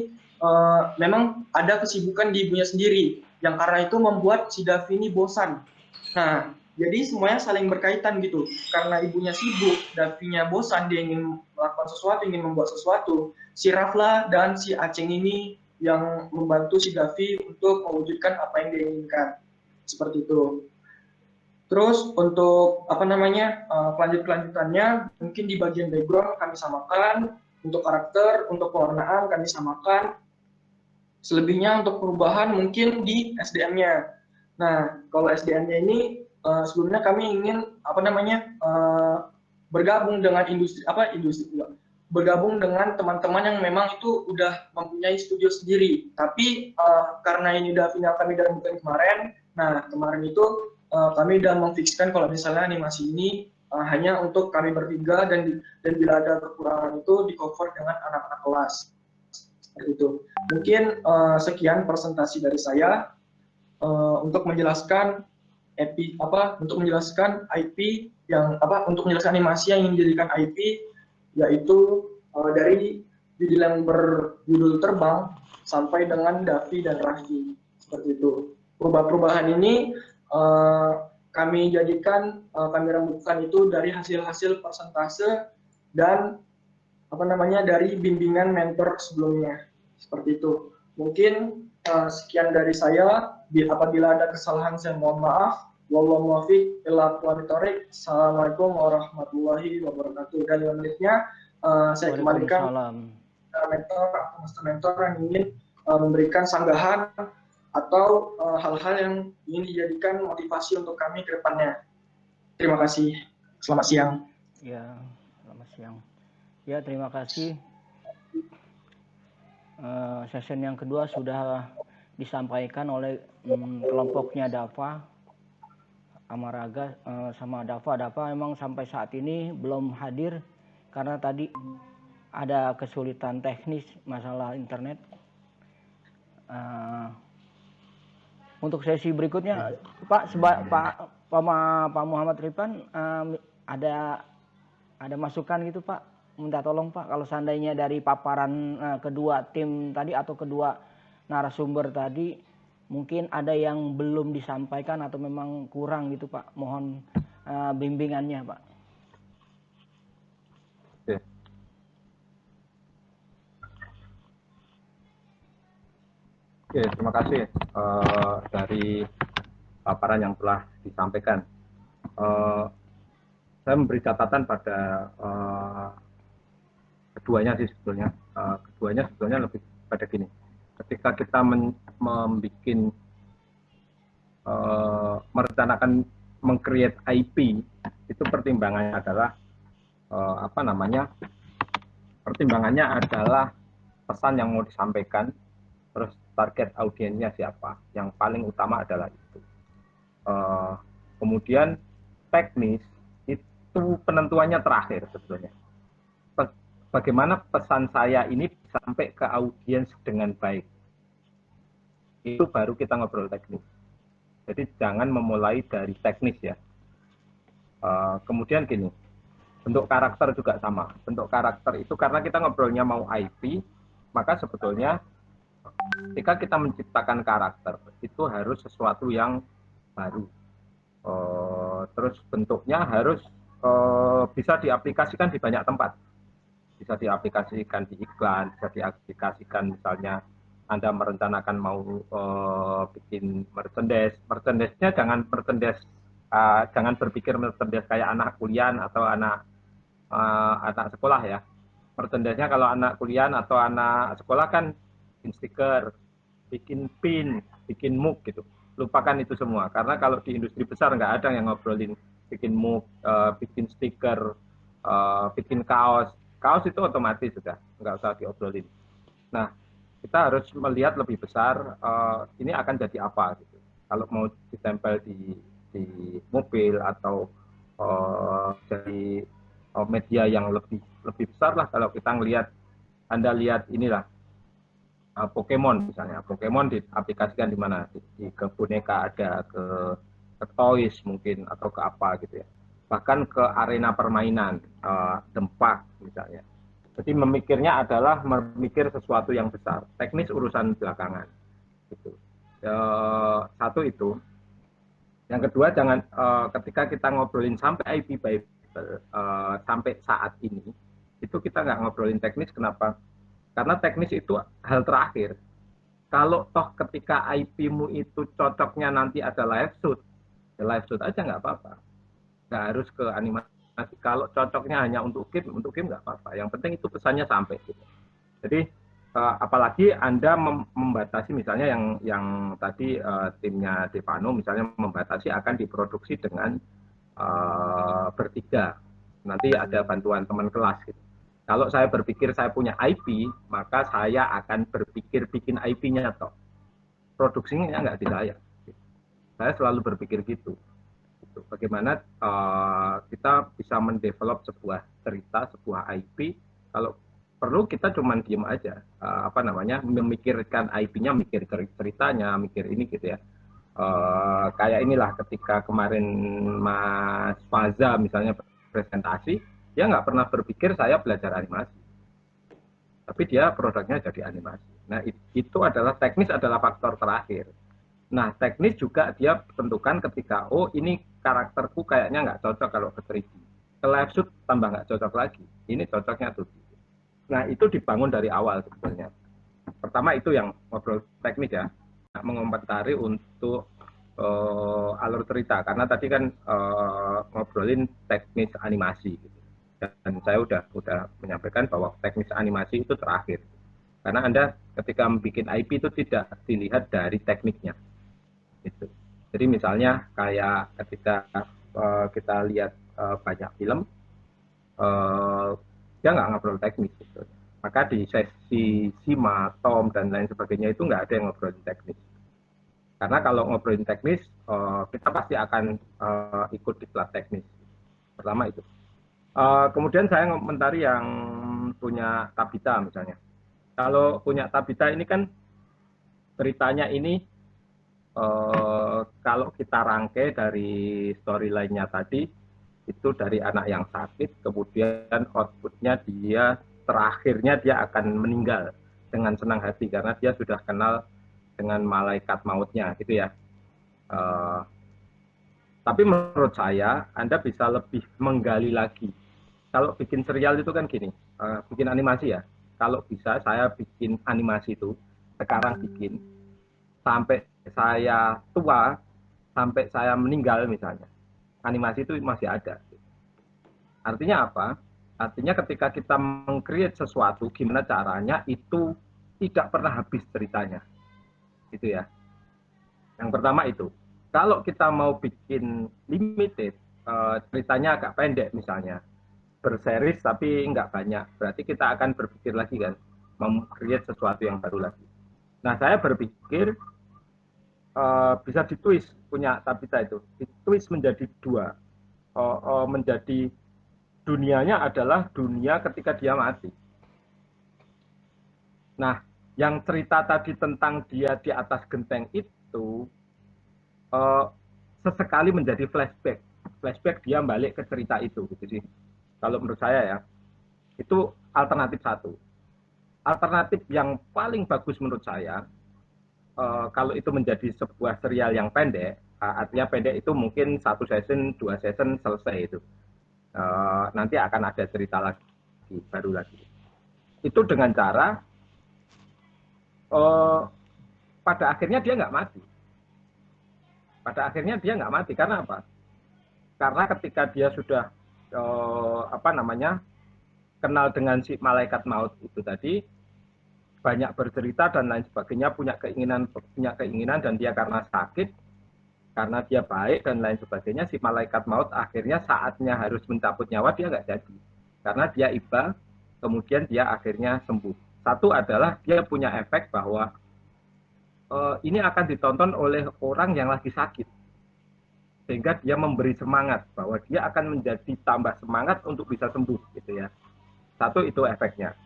memang ada kesibukan di ibunya sendiri, yang karena itu membuat si Davi ini bosan. Nah, jadi semuanya saling berkaitan gitu. Karena ibunya sibuk, Davinya bosan, dia ingin melakukan sesuatu, ingin membuat sesuatu. Si Rafla dan si Aceng ini yang membantu si Davi untuk mewujudkan apa yang dia inginkan. Seperti itu. Terus untuk kelanjutannya mungkin di bagian background kami samakan, untuk karakter, untuk pewarnaan kami samakan. Selebihnya untuk perubahan mungkin di SDM-nya. Nah, kalau SDM-nya ini sebelumnya kami ingin bergabung dengan bergabung dengan teman-teman yang memang itu udah mempunyai studio sendiri. Tapi karena ini udah final kami dalam bulan kemarin, nah kemarin itu kami udah memfikskan kalau misalnya animasi ini hanya untuk kami bertiga, dan bila ada kekurangan itu di cover dengan anak-anak kelas. Seperti itu. Mungkin sekian presentasi dari saya untuk menjelaskan untuk menjelaskan animasi yang ingin dijadikan IP, yaitu dari judul yang berjudul Terbang sampai dengan Davi dan Rahgi, seperti itu. Perubahan ini kami jadikan, kami rembukan itu dari hasil-hasil persentase dan dari bimbingan mentor sebelumnya, seperti itu. Mungkin sekian dari saya. Apabila ada kesalahan saya mohon maaf. Wallahu muwaffiq ila aqwamit thoriq. Assalamualaikum warahmatullahi wabarakatuh. Dan menitnya saya kembalikan mentor atau master mentor yang ingin memberikan sanggahan atau hal-hal yang ingin dijadikan motivasi untuk kami ke depannya. Terima kasih. Selamat siang. Ya, selamat siang. Ya, terima kasih. Session yang kedua sudah disampaikan oleh kelompoknya Dava. Amaraga sama Dava. Dava memang sampai saat ini belum hadir karena tadi ada kesulitan teknis masalah internet. Untuk sesi berikutnya, Pak Muhammad Rifan, ada masukan gitu Pak? Minta tolong Pak, kalau seandainya dari paparan kedua tim tadi atau kedua narasumber tadi mungkin ada yang belum disampaikan atau memang kurang gitu Pak, mohon bimbingannya Pak. Oke, terima kasih dari paparan yang telah disampaikan. Saya memberi catatan pada keduanya sih sebetulnya. Keduanya sebetulnya lebih pada gini. Ketika kita merencanakan meng-create IP, itu pertimbangannya adalah pertimbangannya adalah pesan yang mau disampaikan, terus target audiensnya siapa. Yang paling utama adalah itu. Kemudian teknis itu penentuannya terakhir sebetulnya. Bagaimana pesan saya ini sampai ke audiens dengan baik. Itu baru kita ngobrol teknis. Jadi jangan memulai dari teknis ya. Kemudian gini, bentuk karakter juga sama. Bentuk karakter itu karena kita ngobrolnya mau IP, maka sebetulnya ketika kita menciptakan karakter itu harus sesuatu yang baru. Terus bentuknya harus bisa diaplikasikan di banyak tempat. Bisa diaplikasikan di iklan, bisa diaplikasikan misalnya Anda merencanakan mau bikin merchandise. Merchandise-nya jangan berpikir merchandise kayak anak kuliah atau anak sekolah ya. Merchandise-nya kalau anak kuliah atau anak sekolah kan bikin stiker, bikin pin, bikin mug gitu. Lupakan itu semua, karena kalau di industri besar nggak ada yang ngobrolin bikin mug, bikin stiker, bikin kaos. Kaos itu otomatis sudah, nggak usah diobrolin. Nah, kita harus melihat lebih besar, ini akan jadi apa gitu. Kalau mau ditempel di mobil atau jadi media yang lebih besar lah, kalau kita ngelihat, Anda lihat inilah, Pokemon misalnya, Pokemon diaplikasikan di mana? Ke boneka ada, ke toys mungkin, atau ke apa gitu ya. Bahkan ke arena permainan, dempak misalnya. Jadi memikirnya adalah memikir sesuatu yang besar. Teknis urusan belakangan. Gitu. Satu itu. Yang kedua, jangan ketika kita ngobrolin sampai IP Bible, sampai saat ini, itu kita nggak ngobrolin teknis. Kenapa? Karena teknis itu hal terakhir. Kalau toh ketika IP-mu itu cocoknya nanti ada live shoot, ya live shoot aja nggak apa-apa. Nggak harus ke animasi. Kalau cocoknya hanya untuk game nggak apa-apa. Yang penting itu pesannya sampai. Gitu. Jadi apalagi Anda membatasi misalnya yang tadi timnya Devano misalnya membatasi akan diproduksi dengan bertiga. Nanti ada bantuan teman kelas gitu. Kalau saya berpikir saya punya IP, maka saya akan berpikir bikin IP-nya toh. Produksinya nggak di saya. Saya selalu berpikir gitu. Bagaimana kita bisa mendevelop sebuah cerita, sebuah IP. Kalau perlu kita cuma diem aja, memikirkan IP-nya, mikir ceritanya, mikir ini gitu ya. Kayak inilah ketika kemarin Mas Faza misalnya presentasi, dia nggak pernah berpikir saya belajar animasi, tapi dia produknya jadi animasi. Nah itu adalah teknis, adalah faktor terakhir. Nah teknis juga dia tentukan ketika ini karakterku kayaknya nggak cocok kalau ke 3D, ke live shoot tambah nggak cocok lagi, ini cocoknya 2D. Nah itu dibangun dari awal sebetulnya. Pertama itu yang ngobrol teknis ya, mengomentari untuk alur cerita, karena tadi kan ngobrolin teknis animasi gitu. Dan saya udah menyampaikan bahwa teknis animasi itu terakhir. Karena Anda ketika membuat IP itu tidak dilihat dari tekniknya. Gitu. Jadi misalnya kayak ketika kita lihat banyak film, dia nggak ngobrol teknis. Gitu. Maka di sesi Sima, Tom, dan lain sebagainya itu nggak ada yang ngobrol teknis. Karena kalau ngobrolin teknis, kita pasti akan ikut di kelas teknis. Pertama itu. Kemudian saya komentari yang punya Tabita misalnya. Kalau punya Tabita ini kan ceritanya ini kalau kita rangkai dari storyline-nya tadi, itu dari anak yang sakit, kemudian output-nya terakhirnya dia akan meninggal dengan senang hati karena dia sudah kenal dengan malaikat mautnya, gitu ya. Tapi menurut saya, Anda bisa lebih menggali lagi. Kalau bikin serial itu kan gini, bikin animasi ya. Kalau bisa saya bikin animasi itu, sekarang bikin, sampai saya tua, sampai saya meninggal misalnya. Animasi itu masih ada. Artinya apa? Artinya ketika kita meng-create sesuatu, gimana caranya itu tidak pernah habis ceritanya. Gitu ya. Yang pertama itu. Kalau kita mau bikin limited, ceritanya agak pendek misalnya, berseries tapi nggak banyak, berarti kita akan berpikir lagi kan, mem-create sesuatu yang baru lagi. Nah, saya berpikir bisa ditwist punya Tabita itu, ditwist menjadi dua, menjadi dunianya adalah dunia ketika dia mati. Nah, yang cerita tadi tentang dia di atas genteng itu sesekali menjadi flashback dia balik ke cerita itu gitu sih. Kalau menurut saya ya, itu alternatif satu. Alternatif yang paling bagus menurut saya, kalau itu menjadi sebuah serial yang pendek, artinya pendek itu mungkin 1 season, 2 season selesai itu. Nanti akan ada cerita lagi, baru lagi. Itu dengan cara pada akhirnya dia nggak mati. Pada akhirnya dia nggak mati karena apa? Karena ketika dia sudah kenal dengan si malaikat maut itu tadi, banyak bercerita dan lain sebagainya, punya keinginan dan dia karena sakit, karena dia baik dan lain sebagainya, si malaikat maut akhirnya saatnya harus mencabut nyawa dia nggak jadi, karena dia iba, kemudian dia akhirnya sembuh. Satu adalah dia punya efek bahwa ini akan ditonton oleh orang yang lagi sakit, sehingga dia memberi semangat bahwa dia akan menjadi tambah semangat untuk bisa sembuh gitu ya. Satu itu efeknya.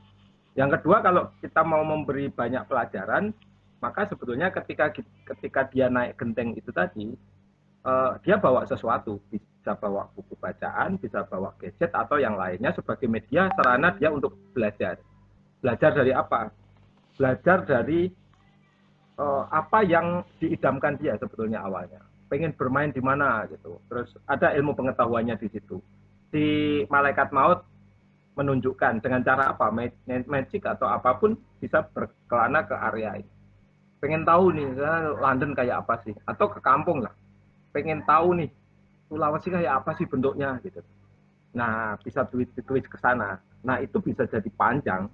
Yang kedua, kalau kita mau memberi banyak pelajaran, maka sebetulnya ketika dia naik genteng itu tadi, dia bawa sesuatu, bisa bawa buku bacaan, bisa bawa gadget atau yang lainnya sebagai media sarana dia untuk belajar. Belajar dari apa? Belajar dari apa yang diidamkan dia sebetulnya awalnya. Pengen bermain di mana gitu. Terus ada ilmu pengetahuannya di situ. Si malaikat maut menunjukkan dengan cara apa, magic atau apapun bisa berkelana ke area ini. Pengen tahu nih, London kayak apa sih? Atau ke kampung lah. Pengen tahu nih, Sulawesi kayak apa sih bentuknya gitu. Nah, bisa tweet ke sana. Nah, itu bisa jadi panjang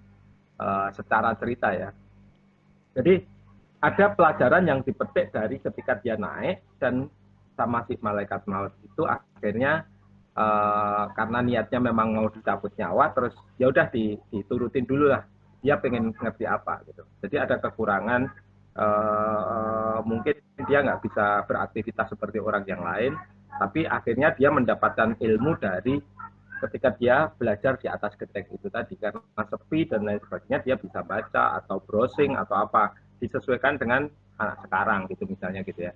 secara cerita ya. Jadi ada pelajaran yang dipetik dari ketika dia naik dan sama si malaikat maut itu akhirnya karena niatnya memang mau dicabut nyawa, terus ya udah diturutin dulu lah, dia pengen ngerti apa gitu. Jadi ada kekurangan, mungkin dia nggak bisa beraktivitas seperti orang yang lain, tapi akhirnya dia mendapatkan ilmu dari ketika dia belajar di atas genteng itu tadi, karena sepi dan lain sebagainya, dia bisa baca atau browsing atau apa, disesuaikan dengan anak sekarang gitu misalnya gitu ya.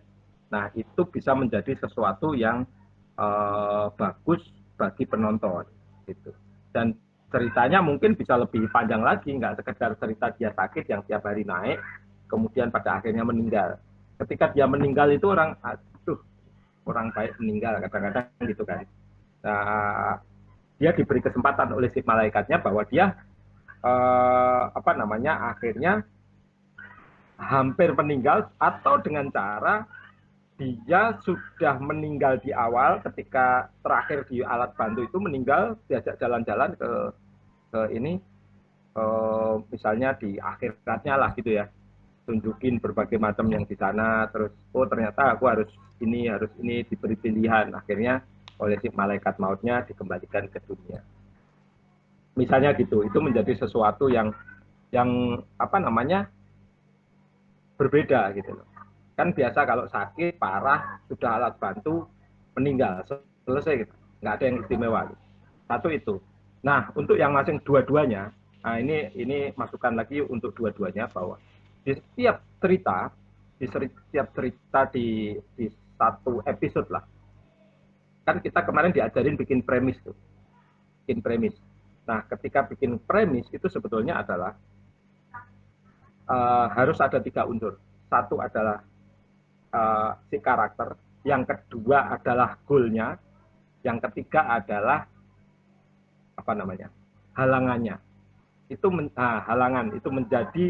Nah, itu bisa menjadi sesuatu yang bagus bagi penonton gitu. Dan ceritanya mungkin bisa lebih panjang lagi, nggak sekedar cerita dia sakit yang tiap hari naik kemudian pada akhirnya meninggal. Ketika dia meninggal itu orang baik meninggal kadang-kadang gitu kan. Nah, dia diberi kesempatan oleh si malaikatnya bahwa dia akhirnya hampir meninggal, atau dengan cara dia sudah meninggal di awal ketika terakhir di alat bantu itu meninggal, diajak jalan-jalan ke ini misalnya di akhiratnya lah gitu ya, tunjukin berbagai macam yang di sana, terus ternyata aku harus ini diberi pilihan, akhirnya oleh si malaikat mautnya dikembalikan ke dunia. Misalnya gitu, itu menjadi sesuatu yang berbeda gitu loh. Kan biasa kalau sakit parah sudah alat bantu meninggal selesai gitu. Nggak ada yang istimewa gitu. Satu itu. Nah untuk yang masing dua-duanya, nah ini masukan lagi untuk dua-duanya bahwa di setiap cerita di satu episode lah, kan kita kemarin diajarin bikin premis tuh, bikin premis. Nah ketika bikin premis itu sebetulnya adalah harus ada 3 unsur. Satu adalah si karakter, yang kedua adalah goalnya, yang ketiga adalah apa namanya, halangannya. Halangan itu menjadi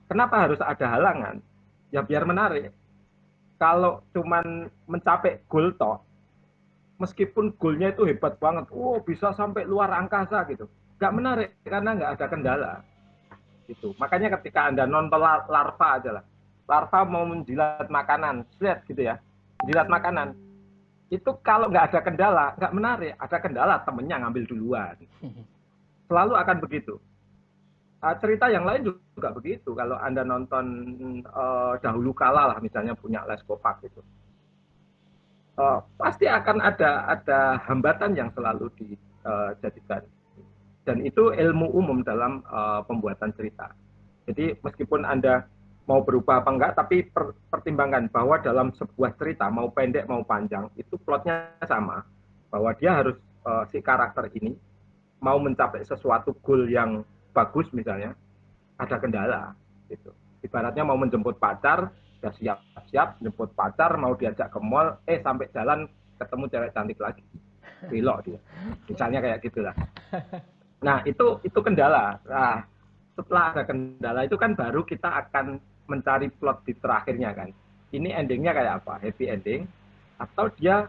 kenapa harus ada halangan? Ya biar menarik. Kalau cuman mencapai goal toh, meskipun goalnya itu hebat banget, bisa sampai luar angkasa gitu, nggak menarik karena nggak ada kendala. Gitu. Makanya ketika Anda nonton larva aja lah, larva mau menjilat makanan, lihat gitu ya, menjilat makanan, itu kalau nggak ada kendala, nggak menarik. Ada kendala, temennya ngambil duluan. Selalu akan begitu. Cerita yang lain juga begitu. Kalau Anda nonton dahulu kala lah, misalnya punya Leskopak gitu, pasti akan ada hambatan yang selalu dijadikan. Dan itu ilmu umum dalam pembuatan cerita. Jadi meskipun Anda mau berubah apa enggak, tapi pertimbangkan bahwa dalam sebuah cerita, mau pendek mau panjang, itu plotnya sama. Bahwa dia harus, si karakter ini mau mencapai sesuatu goal yang bagus misalnya, ada kendala. Gitu. Ibaratnya mau menjemput pacar, udah siap-siap, jemput pacar, mau diajak ke mall, sampai jalan ketemu cewek cantik lagi. Belok dia. Misalnya kayak gitulah. Nah, itu kendala. Nah, setelah ada kendala itu kan baru kita akan mencari plot di terakhirnya kan. Ini endingnya kayak apa? Happy ending atau dia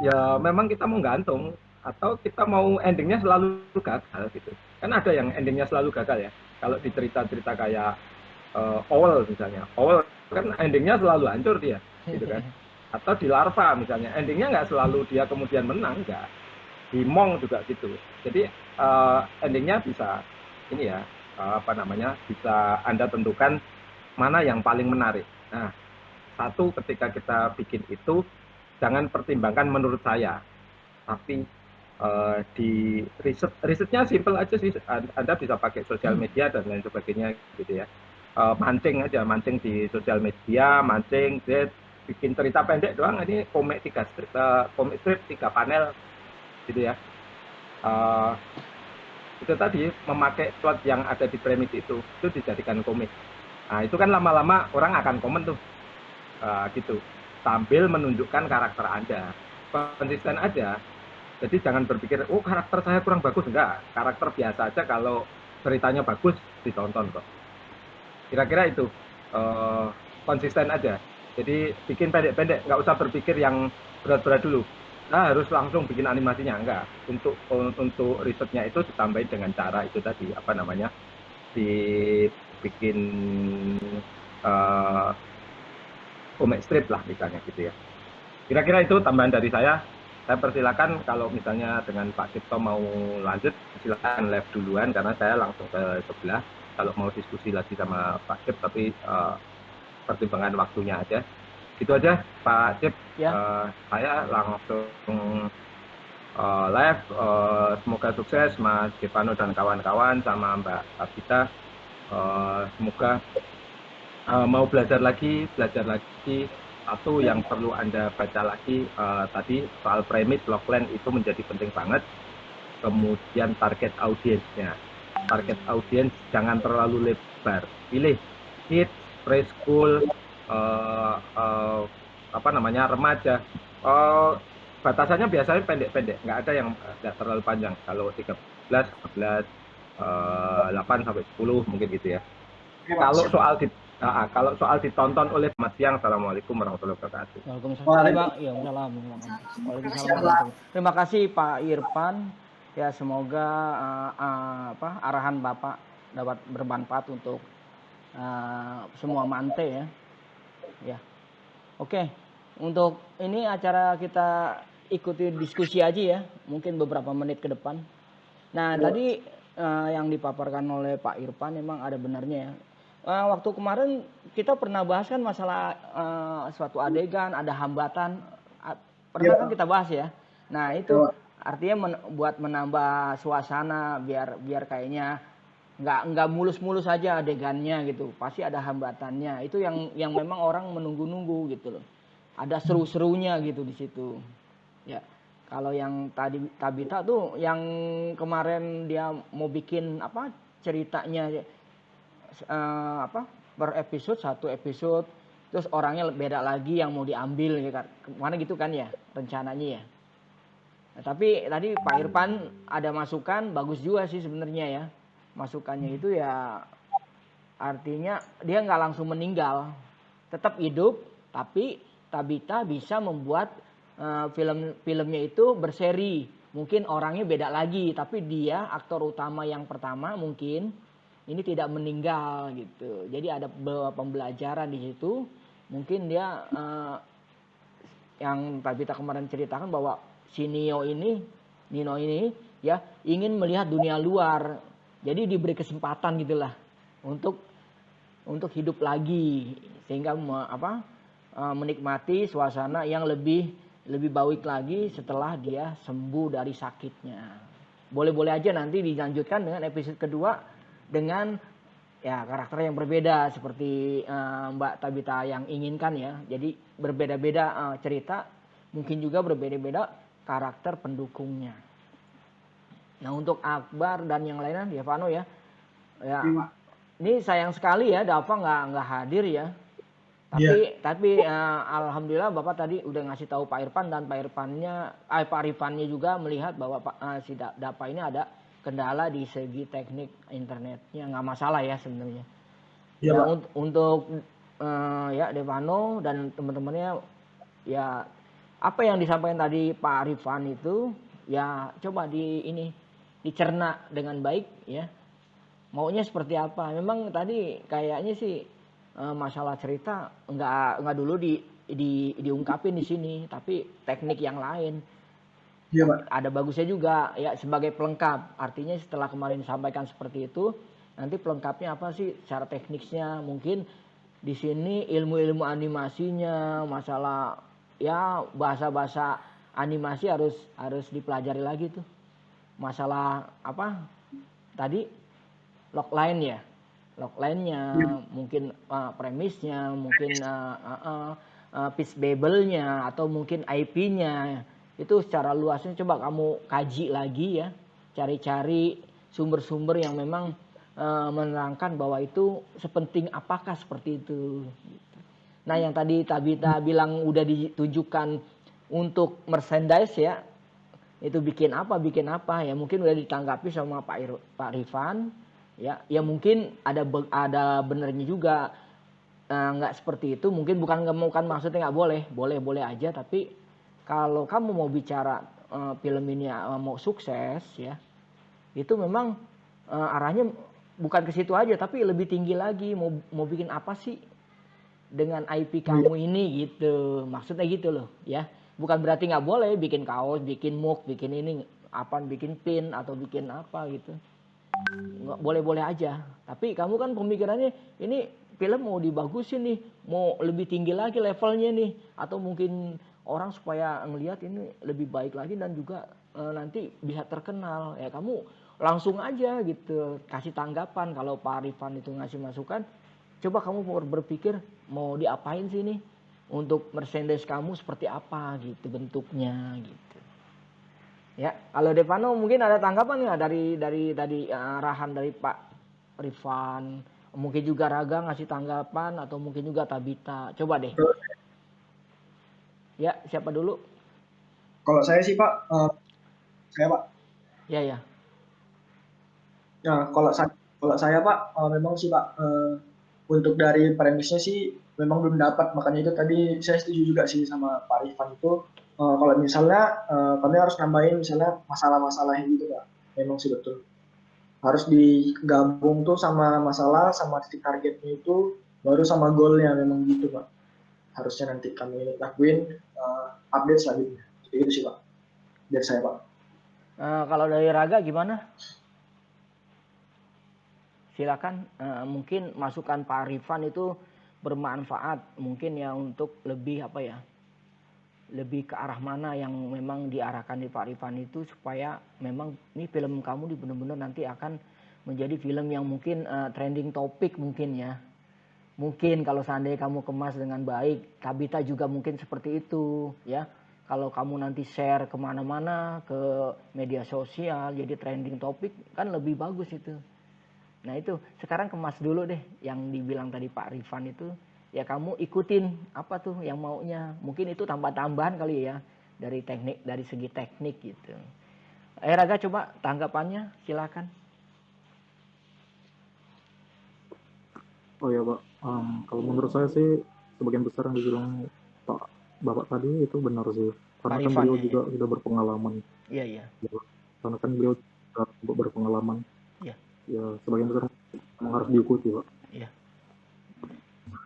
ya memang kita mau gantung atau kita mau endingnya selalu gagal gitu. Kan ada yang endingnya selalu gagal ya. Kalau di cerita-cerita kayak Owl misalnya. Owl kan endingnya selalu hancur dia gitu kan. Atau di Larva misalnya, endingnya nggak selalu dia kemudian menang, enggak. Di Monk juga gitu. Jadi endingnya bisa ini ya, apa namanya, bisa Anda tentukan mana yang paling menarik. Nah, satu ketika kita bikin itu jangan pertimbangkan menurut saya, tapi di risetnya simple aja sih. Anda bisa pakai sosial media dan lain sebagainya gitu ya. Mancing aja, mancing di sosial media, mancing, bikin cerita pendek doang. Ini komik komik strip 3 panel gitu ya. Itu tadi memakai plot yang ada di premis itu dijadikan komik. Nah itu kan lama-lama orang akan komen tuh, gitu, sambil menunjukkan karakter Anda. Konsisten aja. Jadi jangan berpikir, oh karakter saya kurang bagus, enggak. Karakter biasa aja, kalau ceritanya bagus ditonton kok. Kira-kira itu, konsisten aja. Jadi bikin pendek-pendek, nggak usah berpikir yang berat-berat dulu. Nah, harus langsung bikin animasinya, enggak. Untuk risetnya itu ditambahin dengan cara itu tadi, apa namanya, dibikin comic strip lah misalnya gitu ya. Kira-kira itu tambahan dari saya. Saya persilakan kalau misalnya dengan Pak Cipto mau lanjut, silakan live duluan karena saya langsung ke sebelah. Kalau mau diskusi lagi sama Pak Cip, tapi pertimbangan waktunya aja. Gitu aja Pak Cip. Ya. Saya langsung live. Semoga sukses Mas Stefano dan kawan-kawan sama Mbak Abita. Semoga mau belajar lagi. Satu yang perlu Anda baca lagi tadi soal premis logline itu menjadi penting banget. Kemudian target audiensnya. Target audiens jangan terlalu lebar. Pilih kids, preschool, apa namanya, remaja. Batasannya biasanya pendek-pendek, nggak ada yang nggak terlalu panjang. Kalau 13, 14, 8 sampai 10 mungkin gitu ya. Kalau soal ditonton oleh Mas Siang, Assalamualaikum warahmatullahi wabarakatuh. Waalaikumsalam. Terima kasih Pak Irfan. Ya semoga arahan Bapak dapat bermanfaat untuk semua mante ya. Ya. Oke. Untuk ini acara kita ikuti diskusi aja ya. Mungkin beberapa menit ke depan. Nah, tadi yang dipaparkan oleh Pak Irfan memang ada benarnya ya. waktu kemarin kita pernah bahas kan masalah suatu adegan ada hambatan, pernah kan Pak. kita bahas ya. Nah Iya, itu Pak. artinya buat menambah suasana biar kayaknya nggak mulus-mulus aja adegannya gitu. Pasti ada hambatannya. Itu yang memang orang menunggu-nunggu gitu loh. Ada seru-serunya gitu di situ. Ya. Kalau yang tadi Tabita tuh yang kemarin dia mau bikin apa ceritanya apa per episode satu episode terus orangnya beda lagi yang mau diambil ya kan. Kemana gitu kan ya rencananya ya. Nah, tapi tadi Pak Irfan ada masukan bagus juga sih sebenarnya ya. Masukannya itu ya artinya dia nggak langsung meninggal, tetap hidup, tapi Tabita bisa membuat film-filmnya itu berseri. Mungkin orangnya beda lagi, tapi dia aktor utama yang pertama mungkin ini tidak meninggal gitu. Jadi ada pembelajaran di situ. Mungkin dia yang Tabita kemarin ceritakan bahwa si Nino ini ya ingin melihat dunia luar. Jadi diberi kesempatan gitulah untuk hidup lagi sehingga menikmati suasana yang lebih baik lagi setelah dia sembuh dari sakitnya. Boleh-boleh aja nanti dilanjutkan dengan episode kedua dengan ya karakter yang berbeda seperti Mbak Tabita yang inginkan ya. Jadi berbeda-beda cerita, mungkin juga berbeda-beda karakter pendukungnya. Nah untuk Akbar dan yang lainnya Devano ya, ya Iya, Pak. ini sayang sekali ya Dava nggak hadir ya. Iya. Tapi alhamdulillah Bapak tadi udah ngasih tahu Pak Irfan dan Pak Irfannya juga melihat bahwa si Dava ini ada kendala di segi teknik internetnya nggak masalah ya sebenarnya. Iya, Ya Pak. untuk ya Devano dan teman-temannya ya apa yang disampaikan tadi Pak Arifan itu ya coba dicerna dengan baik ya. Maunya seperti apa? Memang tadi kayaknya sih masalah cerita nggak dulu diungkapin di sini, tapi teknik yang lain. Iya, Pak. Ada bagusnya juga ya sebagai pelengkap. Artinya setelah kemarin disampaikan seperti itu, nanti pelengkapnya apa sih secara teknisnya? Mungkin di sini ilmu-ilmu animasinya, masalah ya bahasa-bahasa animasi harus dipelajari lagi tuh. Masalah apa? Tadi logline ya. Logline-nya, Iya. mungkin premisnya, mungkin pitch babel-nya atau mungkin IP-nya. Itu secara luasnya coba kamu kaji lagi ya, cari-cari sumber-sumber yang memang menerangkan bahwa itu sepenting apakah seperti itu. Nah yang tadi Tabita bilang udah ditujukan untuk merchandise ya, itu bikin apa ya mungkin udah ditanggapi sama Pak Rifan ya mungkin ada benernya juga nggak seperti itu mungkin bukan maksudnya nggak boleh aja tapi kalau kamu mau bicara film ini mau sukses ya itu memang arahnya bukan ke situ aja tapi lebih tinggi lagi mau bikin apa sih dengan IP kamu ini gitu maksudnya gitu loh ya bukan berarti nggak boleh bikin kaos bikin mug bikin ini apa bikin pin atau bikin apa gitu nggak boleh aja tapi kamu kan pemikirannya ini film mau dibagusin nih mau lebih tinggi lagi levelnya nih atau mungkin orang supaya ngelihat ini lebih baik lagi dan juga nanti bisa terkenal ya kamu langsung aja gitu kasih tanggapan kalau Pak Arifan itu ngasih masukan coba kamu berpikir mau diapain sih nih untuk merchandise kamu seperti apa gitu bentuknya gitu ya kalau Devano mungkin ada tanggapan nggak dari arahan dari Pak Rifan mungkin juga Raga ngasih tanggapan atau mungkin juga Tabita coba deh ya siapa dulu Kalau saya sih, Pak, saya, Pak. ya Nah, kalau saya Pak, memang sih Pak, untuk dari premisnya sih memang belum dapat, makanya itu tadi saya setuju juga sih sama Pak Rifan itu, kalau misalnya kami harus nambahin misalnya masalah-masalah gitu Pak, memang sih betul. Harus digabung tuh sama masalah, sama titik targetnya itu, baru sama goalnya memang gitu Pak. Harusnya nanti kami lakuin update selanjutnya. Jadi itu sih Pak, dari saya Pak. kalau dari Raga gimana silakan mungkin masukan Pak Rifan itu bermanfaat mungkin ya untuk lebih apa ya, lebih ke arah mana yang memang diarahkan di Pak Rifan itu supaya memang ini film kamu benar-benar nanti akan menjadi film yang mungkin trending topik mungkin ya. Mungkin kalau seandainya kamu kemas dengan baik, Tabita juga mungkin seperti itu ya. Kalau kamu nanti share kemana-mana ke media sosial jadi trending topik kan lebih bagus itu. Nah itu sekarang kemas dulu deh yang dibilang tadi Pak Rifan itu. Ya kamu ikutin apa tuh yang maunya. Mungkin itu tambah-tambahan kali ya dari teknik, dari segi teknik gitu. Raga coba tanggapannya silakan. Oh ya Pak, kalau menurut saya sih sebagian besar yang dibilang Pak Bapak tadi itu benar sih. Karena Pak kan Rifan beliau ya. juga sudah berpengalaman. Iya iya. Karena kan beliau juga berpengalaman. Iya. Ya sebagian besar memang harus diikuti Pak. Iya.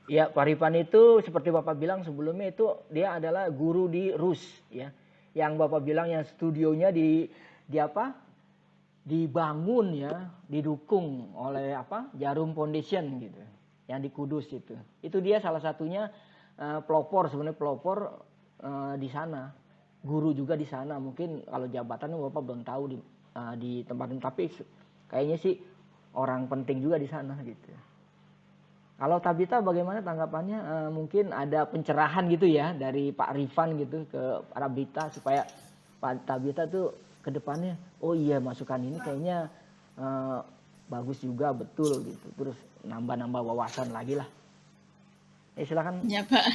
Ya Pak Rifan itu seperti Bapak bilang sebelumnya itu dia adalah guru di RUS ya. Yang Bapak bilang yang studionya di apa? Dibangun ya, didukung oleh apa? Jarum Foundation gitu. Yang di Kudus itu. Itu dia salah satunya pelopor sebenarnya pelopor di sana. Guru juga di sana. Mungkin kalau jabatan Bapak belum tahu di tempat ini tapi kayaknya sih orang penting juga di sana gitu. Kalau Tabita bagaimana tanggapannya? Mungkin ada pencerahan gitu ya dari Pak Rifan gitu ke Tabita supaya Pak Tabita tuh ke depannya, oh iya masukan ini kayaknya bagus juga betul gitu. Terus nambah-nambah wawasan lagi lah. Silakan. Ya Pak.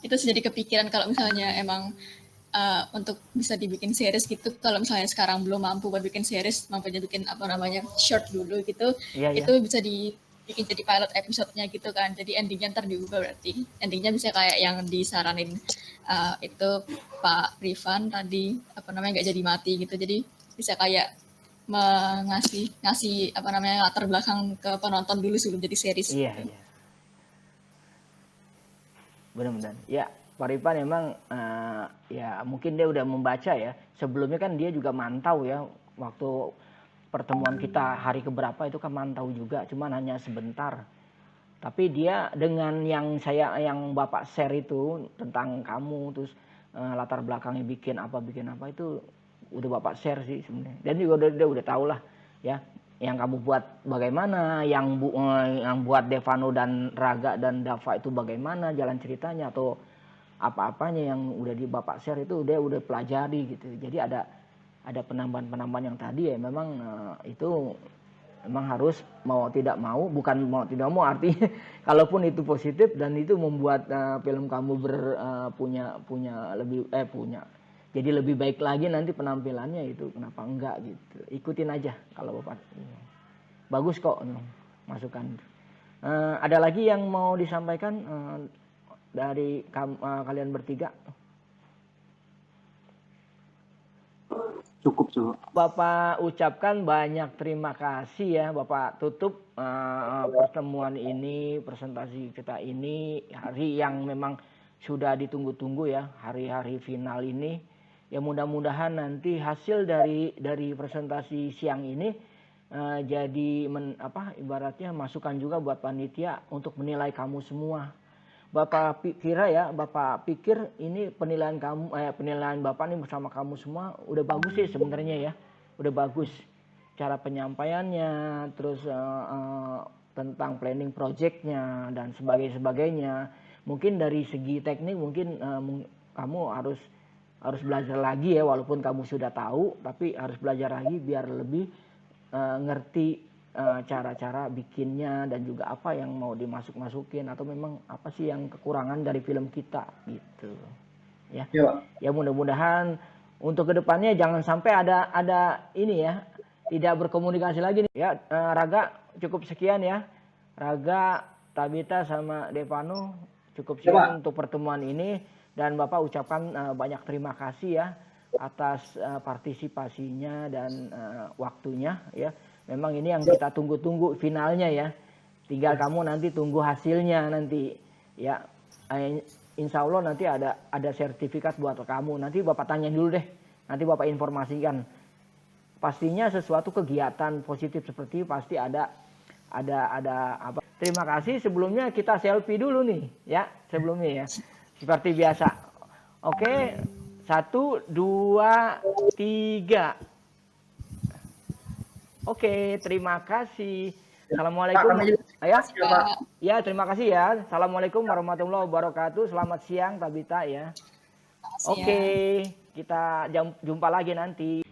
Itu jadi kepikiran kalau misalnya emang untuk bisa dibikin series gitu, kalau misalnya sekarang belum mampu buat bikin series, mampunya bikin apa namanya short dulu gitu, itu bisa dibikin jadi pilot episode-nya gitu kan, jadi endingnya ntar diubah berarti, endingnya bisa kayak yang disaranin itu Pak Rifan tadi, apa namanya nggak jadi mati gitu, jadi bisa kayak ngasih apa namanya latar belakang ke penonton dulu sebelum jadi series. Iya, gitu. Iya. Benar-benar. Ya, Pak Rifan memang ya mungkin dia udah membaca ya. Sebelumnya kan dia juga mantau ya. Waktu pertemuan kita hari keberapa itu kan mantau juga. Cuman hanya sebentar. Tapi dia dengan yang Bapak share itu tentang kamu. Terus latar belakangnya bikin apa itu udah Bapak share sih sebenarnya. Dan juga dia udah tahu lah ya. Yang kamu buat bagaimana, yang buat Devano dan Raga dan Dava itu bagaimana jalan ceritanya atau apa-apanya yang udah di Bapak share itu udah pelajari gitu. Jadi ada penambahan-penambahan yang tadi ya memang itu memang harus bukan mau tidak mau artinya kalaupun itu positif dan itu membuat film kamu punya jadi lebih baik lagi nanti penampilannya itu kenapa enggak gitu. Ikutin aja kalau Bapak. Bagus kok masukan. Ada lagi yang mau disampaikan dari kalian bertiga? Cukup coba. Bapak ucapkan banyak terima kasih ya Bapak tutup pertemuan ini, presentasi kita ini hari yang memang sudah ditunggu-tunggu ya, hari-hari final ini. Ya mudah-mudahan nanti hasil dari presentasi siang ini jadi ibaratnya masukan juga buat panitia untuk menilai kamu semua. Bapak pikir ini penilaian Bapak nih bersama kamu semua udah bagus sih sebenarnya ya. Udah bagus cara penyampaiannya, terus tentang planning projectnya dan sebagainya. Mungkin dari segi teknik mungkin kamu harus belajar lagi ya, walaupun kamu sudah tahu tapi harus belajar lagi biar lebih ngerti cara-cara bikinnya dan juga apa yang mau dimasuk-masukin atau memang apa sih yang kekurangan dari film kita gitu ya. Ya mudah-mudahan untuk kedepannya jangan sampai ada ini ya, tidak berkomunikasi lagi nih ya. Raga cukup sekian ya, Raga, Tabita sama Devano cukup sekian untuk pertemuan ini. Dan Bapak ucapkan banyak terima kasih ya atas partisipasinya dan waktunya ya. Memang ini yang kita tunggu-tunggu finalnya ya. Tinggal kamu nanti tunggu hasilnya nanti ya. Insya Allah nanti ada sertifikat buat kamu. Nanti Bapak tanya dulu deh. Nanti Bapak informasikan pastinya sesuatu kegiatan positif seperti pasti ada apa. Terima kasih, sebelumnya kita selfie dulu nih ya, sebelumnya ya. Seperti biasa. Oke, 1, 2, 3. Oke, terima kasih. Assalamualaikum. Ya, ya, terima kasih ya. Assalamualaikum warahmatullahi wabarakatuh. Selamat siang Tabita ya. Makasih ya. Oke, kita jumpa lagi nanti.